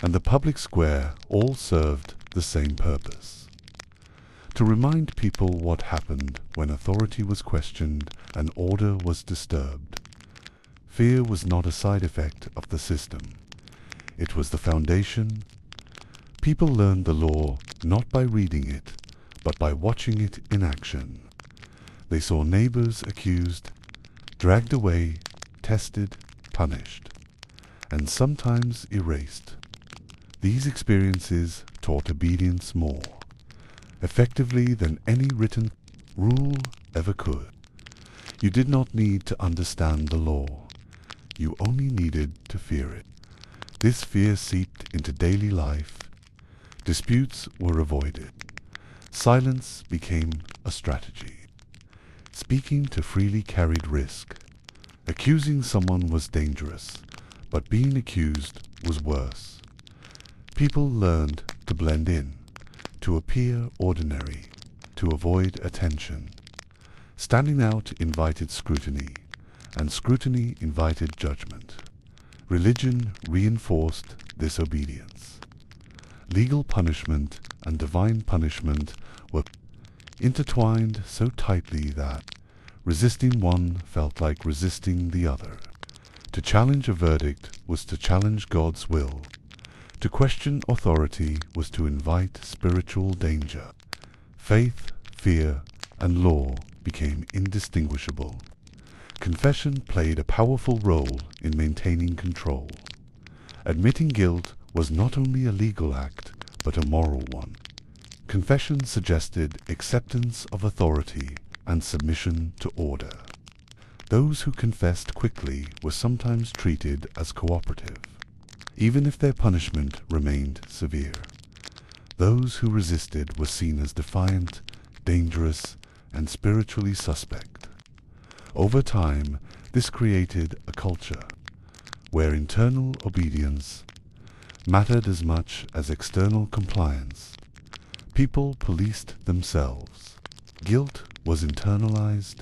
Speaker 1: and the public square all served the same purpose: to remind people what happened when authority was questioned and order was disturbed. Fear was not a side effect of the system. It was the foundation. People learned the law not by reading it, but by watching it in action. They saw neighbors accused, dragged away, tested, punished, and sometimes erased. These experiences taught obedience more effectively than any written rule ever could. You did not need to understand the law. You only needed to fear it. This fear seeped into daily life. Disputes were avoided. Silence became a strategy. Speaking to freely carried risk. Accusing someone was dangerous, but being accused was worse. People learned to blend in, to appear ordinary, to avoid attention. Standing out invited scrutiny, and scrutiny invited judgment. Religion reinforced this obedience. Legal punishment and divine punishment were intertwined so tightly that resisting one felt like resisting the other. To challenge a verdict was to challenge God's will. To question authority was to invite spiritual danger. Faith, fear, and law became indistinguishable. Confession played a powerful role in maintaining control. Admitting guilt was not only a legal act, but a moral one. Confession suggested acceptance of authority and submission to order. Those who confessed quickly were sometimes treated as cooperative, even if their punishment remained severe. Those who resisted were seen as defiant, dangerous, and spiritually suspect. Over time, this created a culture where internal obedience mattered as much as external compliance. People policed themselves. Guilt was internalized.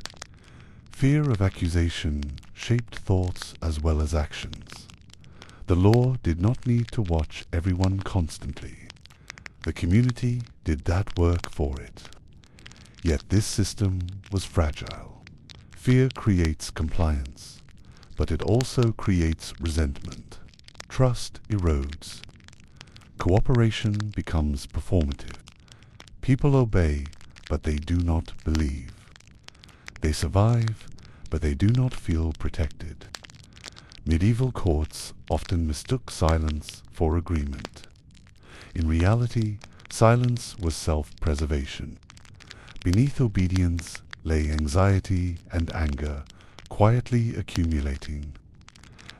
Speaker 1: Fear of accusation shaped thoughts as well as actions. The law did not need to watch everyone constantly. The community did that work for it. Yet this system was fragile. Fear creates compliance, but it also creates resentment. Trust erodes. Cooperation becomes performative. People obey, but they do not believe. They survive, but they do not feel protected. Medieval courts often mistook silence for agreement. In reality, silence was self-preservation. Beneath obedience lay anxiety and anger, quietly accumulating.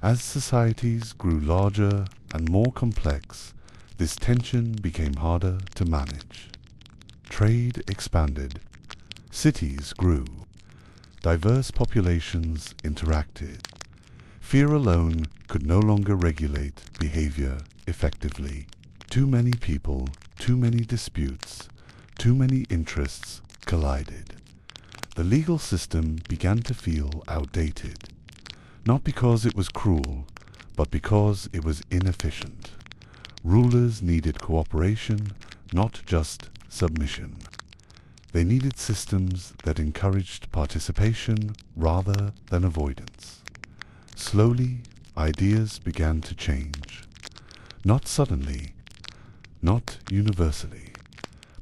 Speaker 1: As societies grew larger and more complex, this tension became harder to manage. Trade expanded. Cities grew. Diverse populations interacted. Fear alone could no longer regulate behavior effectively. Too many people, too many disputes, too many interests collided. The legal system began to feel outdated, not because it was cruel, but because it was inefficient. Rulers needed cooperation, not just submission. They needed systems that encouraged participation rather than avoidance. Slowly, ideas began to change. Not suddenly, not universally,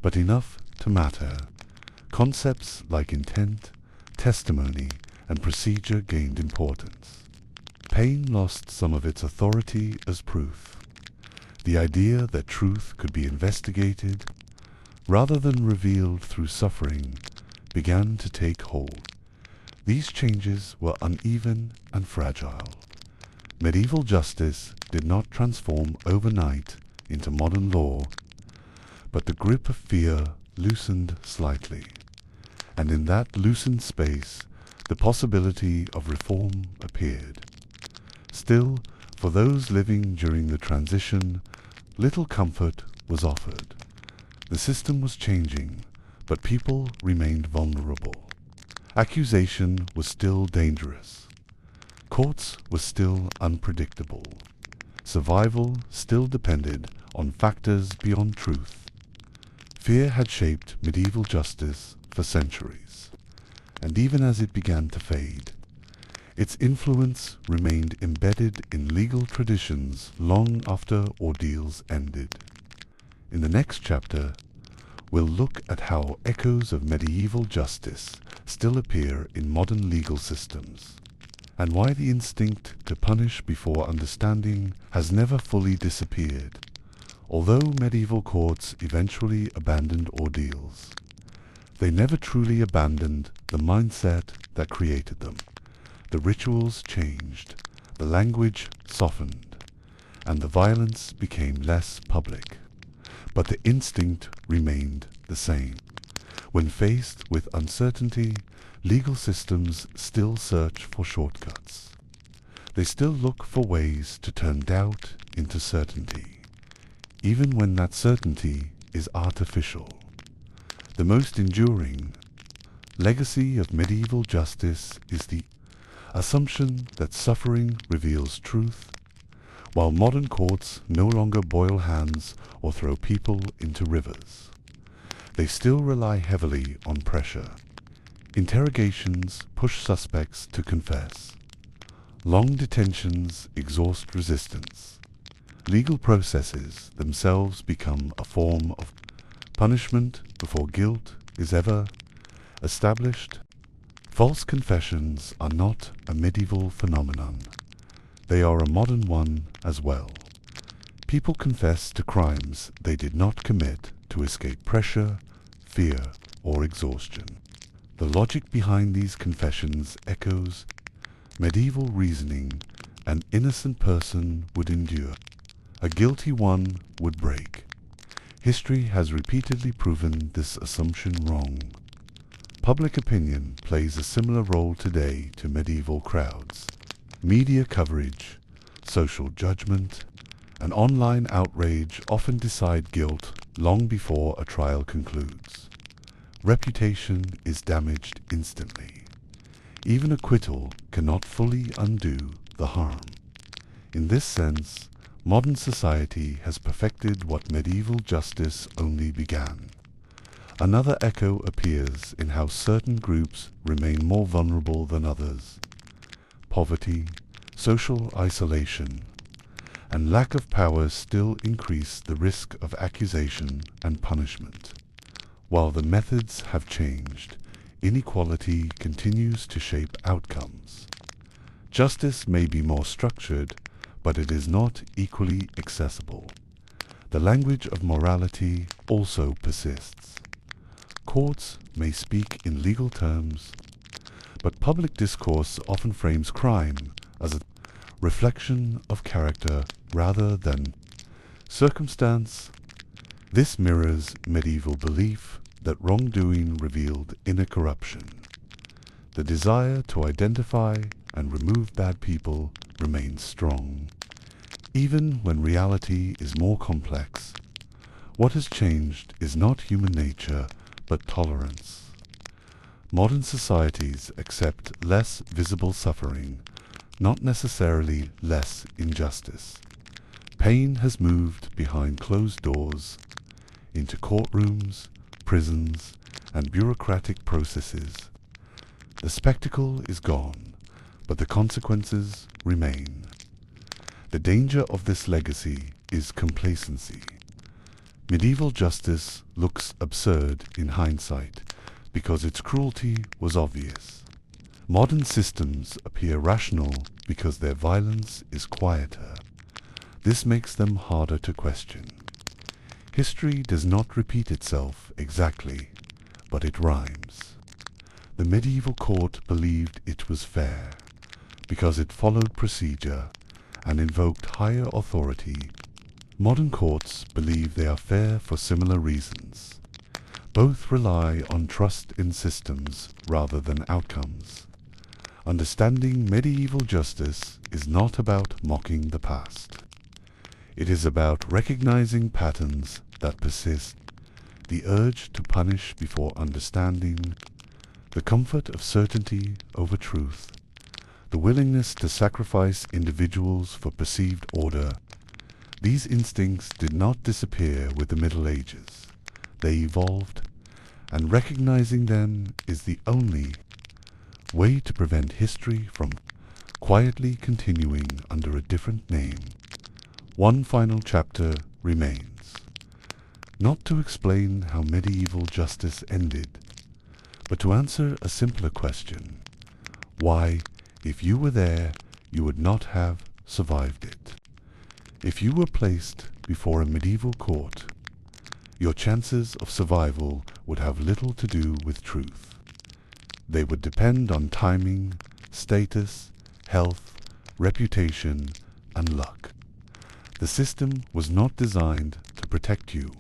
Speaker 1: but enough to matter. Concepts like intent, testimony, and procedure gained importance. Pain lost some of its authority as proof. The idea that truth could be investigated, rather than revealed through suffering, began to take hold. These changes were uneven and fragile. Medieval justice did not transform overnight into modern law, but the grip of fear loosened slightly, and in that loosened space the possibility of reform appeared. Still, for those living during the transition, little comfort was offered. The system was changing, but people remained vulnerable. Accusation was still dangerous. Courts were still unpredictable. Survival still depended on factors beyond truth. Fear had shaped medieval justice for centuries, and even as it began to fade, its influence remained embedded in legal traditions long after ordeals ended. In the next chapter, we'll look at how echoes of medieval justice still appear in modern legal systems, and why the instinct to punish before understanding has never fully disappeared. Although medieval courts eventually abandoned ordeals, they never truly abandoned the mindset that created them. The rituals changed, the language softened, and the violence became less public. But the instinct remained the same. When faced with uncertainty, legal systems still search for shortcuts. They still look for ways to turn doubt into certainty, even when that certainty is artificial. The most enduring legacy of medieval justice is the assumption that suffering reveals truth, while modern courts no longer boil hands or throw people into rivers. They still rely heavily on pressure. Interrogations push suspects to confess. Long detentions exhaust resistance. Legal processes themselves become a form of punishment before guilt is ever established. False confessions are not a medieval phenomenon. They are a modern one as well. People confess to crimes they did not commit to escape pressure, fear, or exhaustion. The logic behind these confessions echoes medieval reasoning. An innocent person would endure. A guilty one would break. History has repeatedly proven this assumption wrong. Public opinion plays a similar role today to medieval crowds. Media coverage, social judgment, and online outrage often decide guilt long before a trial concludes. Reputation is damaged instantly. Even acquittal cannot fully undo the harm. In this sense, modern society has perfected what medieval justice only began. Another echo appears in how certain groups remain more vulnerable than others. Poverty, social isolation, and lack of power still increase the risk of accusation and punishment. While the methods have changed, inequality continues to shape outcomes. Justice may be more structured, but it is not equally accessible. The language of morality also persists. Courts may speak in legal terms, but public discourse often frames crime as a reflection of character rather than circumstance. This mirrors medieval belief that wrongdoing revealed inner corruption. The desire to identify and remove bad people remains strong, even when reality is more complex. What has changed is not human nature, but tolerance. Modern societies accept less visible suffering, not necessarily less injustice. Pain has moved behind closed doors, into courtrooms, prisons, and bureaucratic processes. The spectacle is gone, but the consequences remain. The danger of this legacy is complacency. Medieval justice looks absurd in hindsight because its cruelty was obvious. Modern systems appear rational because their violence is quieter. This makes them harder to question. History does not repeat itself exactly, but it rhymes. The medieval court believed it was fair because it followed procedure and invoked higher authority. Modern courts believe they are fair for similar reasons. Both rely on trust in systems rather than outcomes. Understanding medieval justice is not about mocking the past. It is about recognizing patterns that persist, the urge to punish before understanding, the comfort of certainty over truth, the willingness to sacrifice individuals for perceived order. These instincts did not disappear with the Middle Ages. They evolved, and recognizing them is the only way to prevent history from quietly continuing under a different name. One final chapter remains, not to explain how medieval justice ended, but to answer a simpler question: why, if you were there, you would not have survived it. If you were placed before a medieval court, your chances of survival would have little to do with truth. They would depend on timing, status, health, reputation, and luck. The system was not designed to protect you.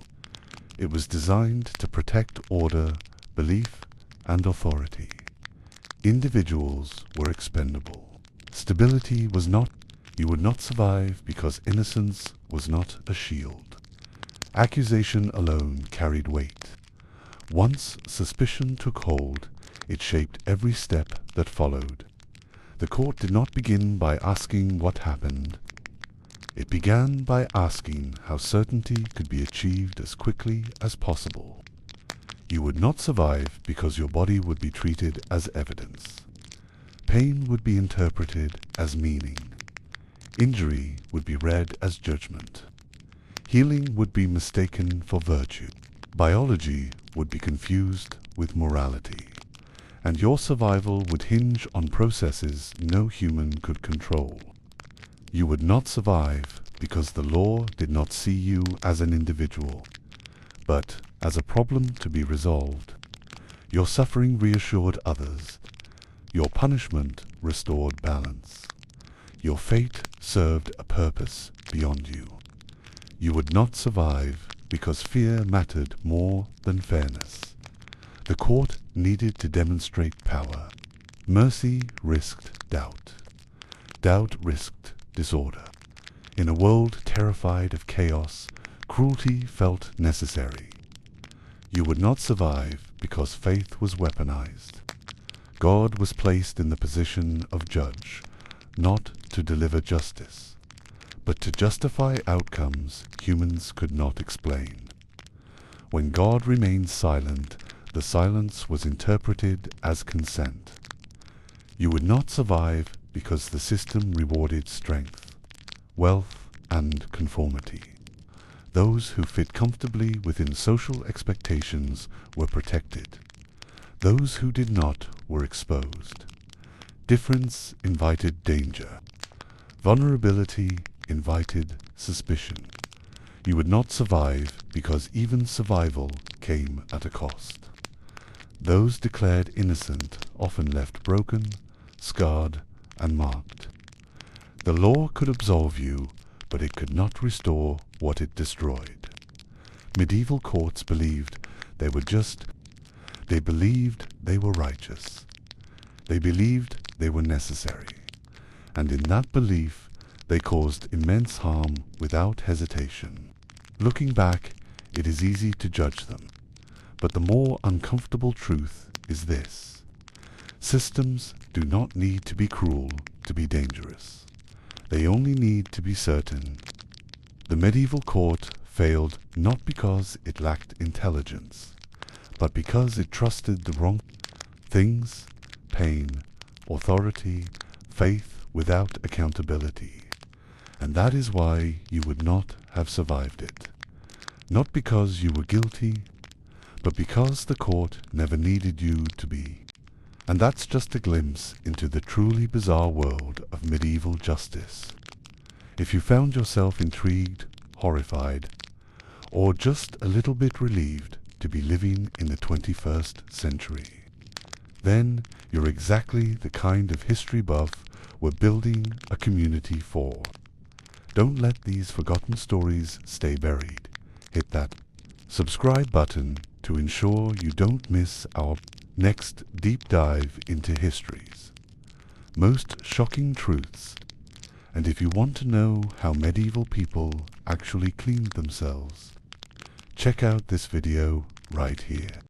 Speaker 1: It was designed to protect order, belief, and authority. Individuals were expendable. Stability was not. You would not survive because innocence was not a shield. Accusation alone carried weight. Once suspicion took hold, it shaped every step that followed. The court did not begin by asking what happened. It began by asking how certainty could be achieved as quickly as possible. You would not survive because your body would be treated as evidence. Pain would be interpreted as meaning. Injury would be read as judgment. Healing would be mistaken for virtue. Biology would be confused with morality. And your survival would hinge on processes no human could control. You would not survive because the law did not see you as an individual, but as a problem to be resolved. Your suffering reassured others. Your punishment restored balance. Your fate served a purpose beyond you. You would not survive because fear mattered more than fairness. The court needed to demonstrate power. Mercy risked doubt. Doubt risked disorder. In a world terrified of chaos, cruelty felt necessary. You would not survive because faith was weaponized. God was placed in the position of judge, not to deliver justice, but to justify outcomes humans could not explain. When God remained silent, the silence was interpreted as consent. You would not survive because the system rewarded strength, wealth, and conformity. Those who fit comfortably within social expectations were protected. Those who did not were exposed. Difference invited danger. Vulnerability invited suspicion. You would not survive because even survival came at a cost. Those declared innocent often left broken, scarred, and marked. The law could absolve you, but it could not restore what it destroyed. Medieval courts believed they were just. They believed they were righteous. They believed they were necessary. And in that belief, they caused immense harm without hesitation. Looking back, it is easy to judge them. But the more uncomfortable truth is this: systems do not need to be cruel to be dangerous. They only need to be certain. The medieval court failed not because it lacked intelligence, but because it trusted the wrong things: pain, authority, faith without accountability. And that is why you would not have survived it. Not because you were guilty, but because the court never needed you to be. And that's just a glimpse into the truly bizarre world of medieval justice. If you found yourself intrigued, horrified, or just a little bit relieved to be living in the 21st century, then you're exactly the kind of history buff we're building a community for. Don't let these forgotten stories stay buried. Hit that subscribe button to ensure you don't miss our next deep dive into history's most shocking truths. And if you want to know how medieval people actually cleaned themselves, check out this video right here.